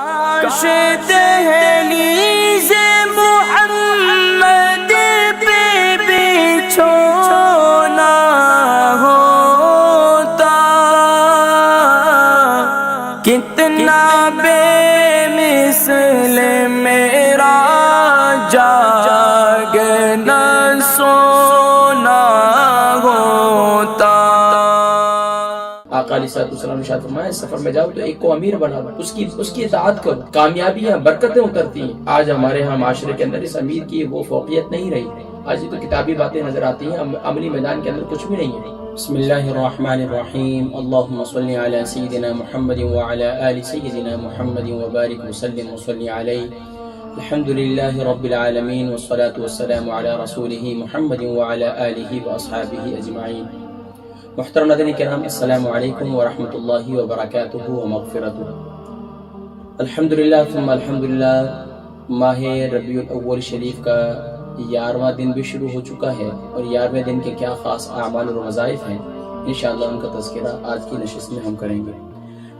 کاش دہلیز محمد پہ بچھونا ہوتا، کتنا بے مثل میرا جاگنا سونا ہوتا۔ آقا علیہ السلام نے ارشاد فرمایا سفر میں جاؤ تو ایک کو امیر بنا، اس کی اطاعت کرو، کامیابیاں برکتیں اترتی ہیں۔ آج ہمارے ہاں معاشرے کے اندر اس امیر کی وہ فوقیت نہیں رہی، آج یہ تو کتابی باتیں نظر آتی ہیں، عملی میدان کے اندر کچھ بھی نہیں ہے۔ بسم اللہ الرحمن الرحیم، اللہم صلی علی سیدنا محمد وعلی آل سیدنا محمد وبارک وسلم وصلی علیہ۔ الحمدللہ رب العالمین والصلاة والسلام علی رسولہ محمد وعلی آلہ واصحابہ اجمعین۔ محترم ناظرین کرام، السلام علیکم ورحمۃ اللہ وبرکاتہ ومغفرتہ۔ الحمدللہ ثم الحمدللہ، ماہ ربیع الاول شریف کا 11واں دن بھی شروع ہو چکا ہے، اور 11ویں دن کے کیا خاص اعمال اور وظائف ہیں، انشاءاللہ ان کا تذکرہ آج کی نشست میں ہم کریں گے۔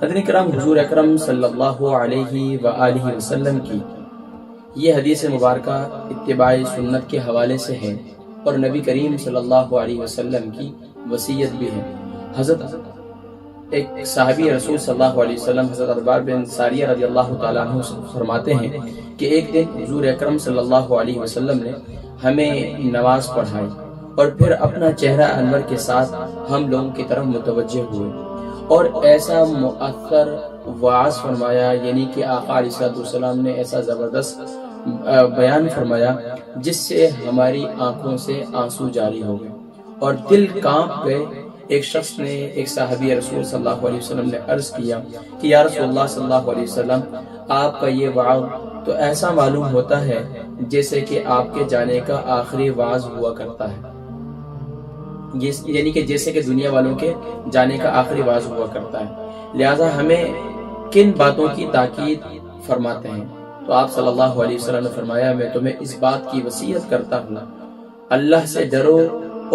ناظرین کرام، حضور اکرم صلی اللہ علیہ وآلہ وسلم کی یہ حدیث مبارکہ اتباع سنت کے حوالے سے ہے، اور نبی کریم صلی اللہ علیہ وسلم کی وصیت بھی ہے۔ حضرت ایک صحابی رسول صلی اللہ علیہ وسلم حضرت عرباد بن ساریہ رضی اللہ تعالیٰ عنہ فرماتے ہیں کہ ایک دن حضور اکرم صلی اللہ علیہ وسلم نے ہمیں نماز پڑھائی، اور پھر اپنا چہرہ انور کے ساتھ ہم لوگوں کی طرف متوجہ ہوئے، اور ایسا مؤثر وعظ فرمایا، یعنی کہ آقا علیہ السلام نے ایسا زبردست بیان فرمایا جس سے ہماری آنکھوں سے آنسو جاری ہو گئے اور دل کانپ گئے۔ ایک شخص نے، ایک صحابی رسول صلی اللہ علیہ وسلم نے عرض کیا کہ یا رسول اللہ صلی اللہ علیہ وسلم، آپ کا یہ وعظ تو ایسا معلوم ہوتا ہے جیسے کہ آپ کے جانے کا آخری وعظ ہوا کرتا ہے، یعنی کہ جیسے کہ دنیا والوں کے جانے کا آخری وعظ ہوا کرتا ہے، لہذا ہمیں کن باتوں کی تاکید فرماتے ہیں؟ تو آپ صلی اللہ علیہ وسلم نے فرمایا میں تمہیں اس بات کی وصیت کرتا ہوں، اللہ سے ڈرو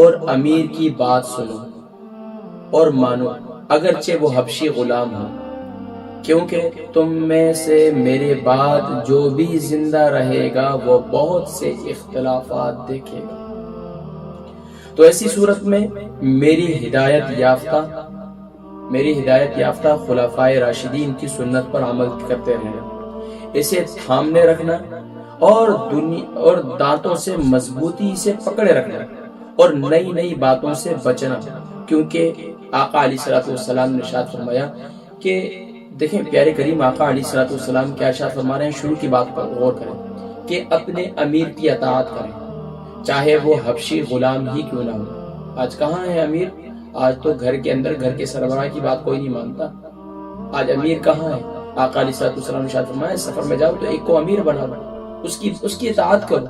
اور امیر کی بات سنو اور مانو، اگرچہ وہ حبشی غلام ہو، کیونکہ تم میں سے میرے بعد جو بھی زندہ رہے گا وہ بہت سے اختلافات دیکھے گا۔ تو ایسی صورت میں میری ہدایت یافتہ خلفائے راشدین کی سنت پر عمل کرتے رہنا، اسے تھامنے رکھنا اور دانتوں سے مضبوطی سے پکڑے رکھنا، اور نئی نئی باتوں سے بچنا، کیونکہ آقا علیہ السلام نے ارشاد فرمایا کہ دیکھیں پیارے کریم آقا علیہ السلام کیا ارشاد فرما رہے ہیں، شروع کی بات پر غور کریں کہ اپنے امیر کی اطاعت کریں، چاہے وہ حبشی غلام ہی کیوں نہ ہو۔ آج کہاں ہے امیر؟ آج تو گھر کے اندر گھر کے سربراہ کی بات کوئی نہیں مانتا، آج امیر کہاں ہے؟ آقا علیہ السلام نے ارشاد فرمایا سفر میں جاؤ تو ایک کو امیر بنا، اس کی اطاعت کرو،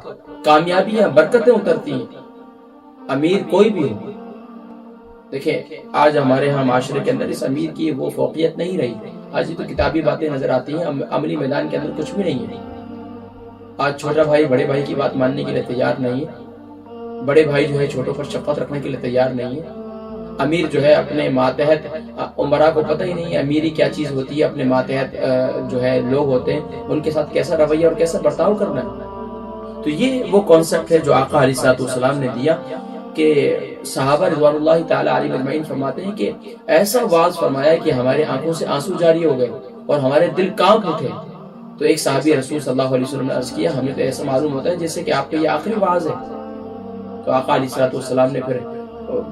کامیابیاں برکتیں اترتی ہیں، امیر کوئی بھی ہو۔ دیکھیں آج ہمارے ہاں معاشرے کے اندر اس امیر کی وہ فوقیت نہیں رہی، آج یہ تو کتابی باتیں نظر آتی ہیں، عملی میدان کے اندر کچھ بھی نہیں ہے۔ آج چھوٹا بھائی بڑے بھائی کی بات ماننے کے لیے تیار نہیں ہے، بڑے بھائی جو ہے چھوٹوں پر شفقت رکھنے کے لیے تیار نہیں ہے، امیر جو ہے اپنے ماتحت عمرا کو پتہ ہی نہیں ہے امیری کیا چیز ہوتی ہے، اپنے ماتحت جو ہے لوگ ہوتے ہیں ان کے ساتھ کیسا رویہ اور کیسا برتاؤ کرنا ہے۔ تو یہ وہ کانسیپٹ ہے جو آقا علیہ السلام نے دیا کہ صحابہ رضوان اللہ تعالیٰ علیہ اجمعین فرماتے ہیں کہ ایسا واعظ فرمایا کہ ہمارے آنکھوں سے آنسو جاری ہو گئے اور ہمارے دل کانپ اٹھے۔ تو ایک صحابی رسول صلی اللہ علیہ وسلم نے عرض کیا ہمیں تو ایسا معلوم ہوتا ہے جیسے کہ آپ کا یہ آخری واعظ ہے۔ تو آقا علیہ السلام نے پھر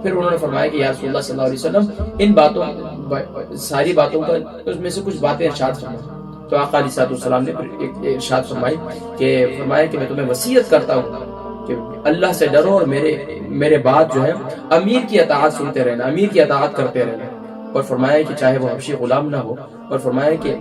انہوں نے فرمایا کہ یا رسول اللہ صلی اللہ علیہ وسلم ان باتوں ساری باتوں کا اس میں سے کچھ باتیں ارشاد فرمائیں۔ تو آقا علیہ السلام نے پھر ارشاد فرمایا کہ میں تمہیں وصیت کرتا ہوں کہ اللہ سے ڈرو اور میرے بعد جو ہے امیر کی اطاعت سنتے رہنا، امیر کی اطاعت کرتے رہنا، اور فرمایا کہ چاہے وہ حبشی غلام نہ ہو، اور فرمایا کہ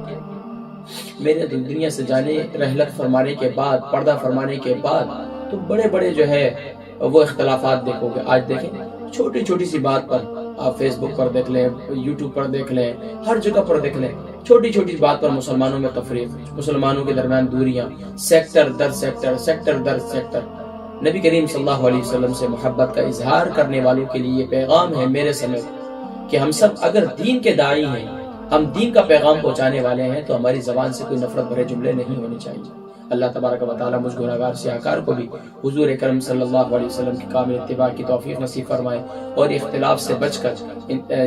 میرے دنیا سے جانے رحلت فرمانے کے بعد، پردہ فرمانے کے بعد تو بڑے بڑے جو ہے وہ اختلافات دیکھو گے۔ آج دیکھیں چھوٹی چھوٹی سی بات پر آپ فیس بک پر دیکھ لیں، یوٹیوب پر دیکھ لیں، ہر جگہ پر دیکھ لیں، چھوٹی چھوٹی بات پر مسلمانوں میں تفریق، مسلمانوں کے درمیان دوریاں، سیکٹر در سیکٹر، سیکٹر در سیکٹر۔ نبی کریم صلی اللہ علیہ وسلم سے محبت کا اظہار کرنے والوں کے لیے یہ پیغام ہے میرے سمیت کہ ہم سب اگر دین کے داعی ہیں، ہم دین کا پیغام پہنچانے والے ہیں تو ہماری زبان سے کوئی نفرت بھرے جملے نہیں ہونے چاہیے۔ اللہ تبارک و تعالیٰ مجھ گناہگار سیاہکار کو بھی حضور اکرم صلی اللہ علیہ وسلم کی کامل اتباع کی توفیق نصیب فرمائے، اور اختلاف سے بچ کر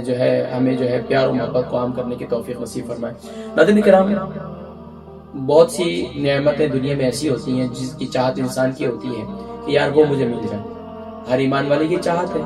جو ہے ہمیں جو ہے پیار و محبت کو عام کرنے کی توفیق نصیب فرمائے۔ ناظرین کرام، بہت سی نعمتیں دنیا میں ایسی ہوتی ہیں جس کی چاہت انسان کی ہوتی ہے کہ یار وہ مجھے مل جائے، ہر ایمان والے کی چاہت ہے۔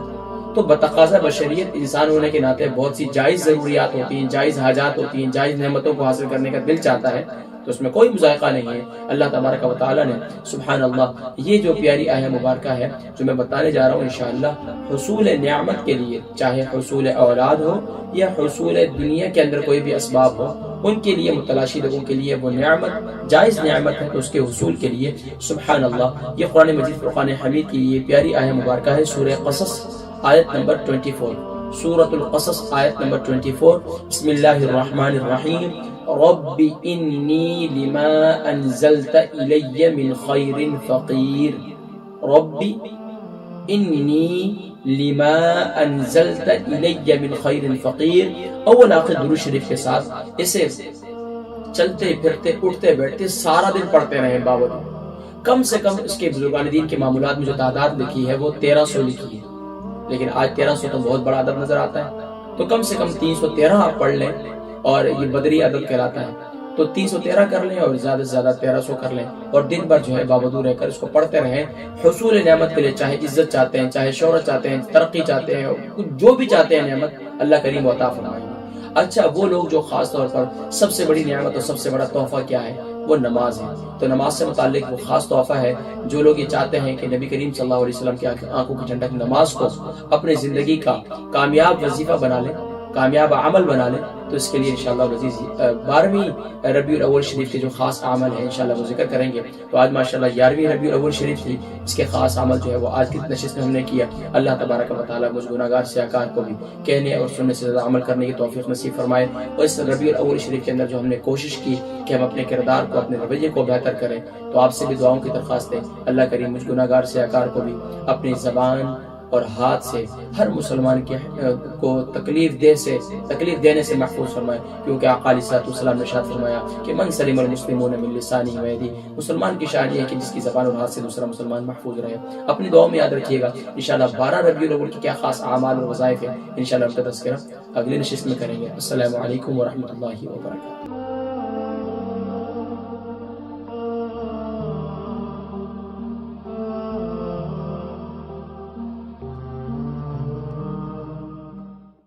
تو بتقاضا بشریت انسان ہونے کے ناطے بہت سی جائز ضروریات ہوتی ہیں، جائز حاجات ہوتی ہیں، جائز نعمتوں کو حاصل کرنے کا دل چاہتا ہے، تو اس میں کوئی مذائقہ نہیں ہے۔ اللہ تبارک و تعالیٰ نے سبحان اللہ یہ جو پیاری آیہ مبارکہ ہے جو میں بتانے جا رہا ہوں انشاءاللہ، حصول نعمت کے لیے، چاہے حصول اولاد ہو یا حصول دنیا کے اندر کوئی بھی اسباب ہو، ان کے لیے متلاشی لوگوں کے لیے وہ نعمت جائز نعمت ہے، تو اس کے حصول کے لیے سبحان اللہ یہ قرآن مجید فرقان حمید کی یہ پیاری آیہ مبارکہ ہے، سورہ قصص آیت نمبر 24، سورۃ القصص آیت نمبر 24۔ بسم اللہ الرحمن الرحیم، رب انی لما انزلت الی من خیر فقیر، رب انی لما انزلت الی من خیر فقیر۔ اول آخر درود شریف کے ساتھ اسے چلتے پھرتے اٹھتے بیٹھتے سارا دن پڑھتے رہے، باوجود کم سے کم اس کے بزرگان دین کے معمولات میں جو تعداد لکھی ہے وہ 1300 لکھی ہے، لیکن آج 1300 تو بہت بڑا عدد نظر آتا ہے، تو کم سے کم 313 آپ پڑھ لیں، اور یہ بدری عدد کہلاتا ہے، تو 313 کر لیں اور زیادہ سے زیادہ 1300 کر لیں، اور دن بھر جو ہے بابدو رہ کر اس کو پڑھتے رہیں۔ حصول نعمت کے لیے چاہے عزت چاہتے ہیں، چاہے شہرت چاہتے ہیں، ترقی چاہتے ہیں، جو بھی چاہتے ہیں نعمت اللہ کریم عطا فرمائے۔ اچھا، وہ لوگ جو خاص طور پر سب سے بڑی نعمت اور سب سے بڑا تحفہ کیا ہے؟ وہ نماز ہے۔ تو نماز سے متعلق وہ خاص تحفہ ہے، جو لوگ یہ چاہتے ہیں کہ نبی کریم صلی اللہ علیہ وسلم کی آنکھوں کی ٹھنڈک نماز کو اپنے زندگی کا کامیاب وظیفہ بنا لیں، کامیاب عمل بنا لیں، تو اس کے لیے انشاءاللہ العزیز 12ویں ربیع الاول شریف کے جو خاص عمل ہیں انشاءاللہ وہ ذکر کریں گے۔ تو آج ماشاءاللہ 11ویں ربیع الاول شریف تھی، اس کے خاص عمل جو ہے وہ آج کی نشست میں ہم نے کیا۔ اللہ تبارک و تعالیٰ مجھ گناہگار سیاہکار کو بھی کہنے اور سننے سے زیادہ عمل کرنے کی توفیق نصیب فرمائے، اور اس ربیع الاول شریف کے اندر جو ہم نے کوشش کی کہ ہم اپنے کردار کو، اپنے رویے کو بہتر کریں، تو آپ سے بھی دعاؤں کی درخواست ہے، اللہ کریم مجھ گناہگار سیاہکار کو بھی اپنی زبان اور ہاتھ سے ہر مسلمان کو تکلیف دینے سے محفوظ فرمائے، کیونکہ آقا علیہ السلام نے ارشاد فرمایا کہ من سلم المسلمون من لسانہ و یدہ، مسلمان کی شان یہ ہے کہ جس کی زبان اور ہاتھ سے دوسرا مسلمان محفوظ رہے۔ اپنی دعاؤں میں یاد رکھیے گا انشاءاللہ 12 ربیع الاول کی کیا خاص اعمال اور وظائف ہیں، انشاءاللہ ہم کا تذکرہ اگلی نشست میں کریں گے۔ السلام علیکم ورحمۃ اللہ وبرکاتہ۔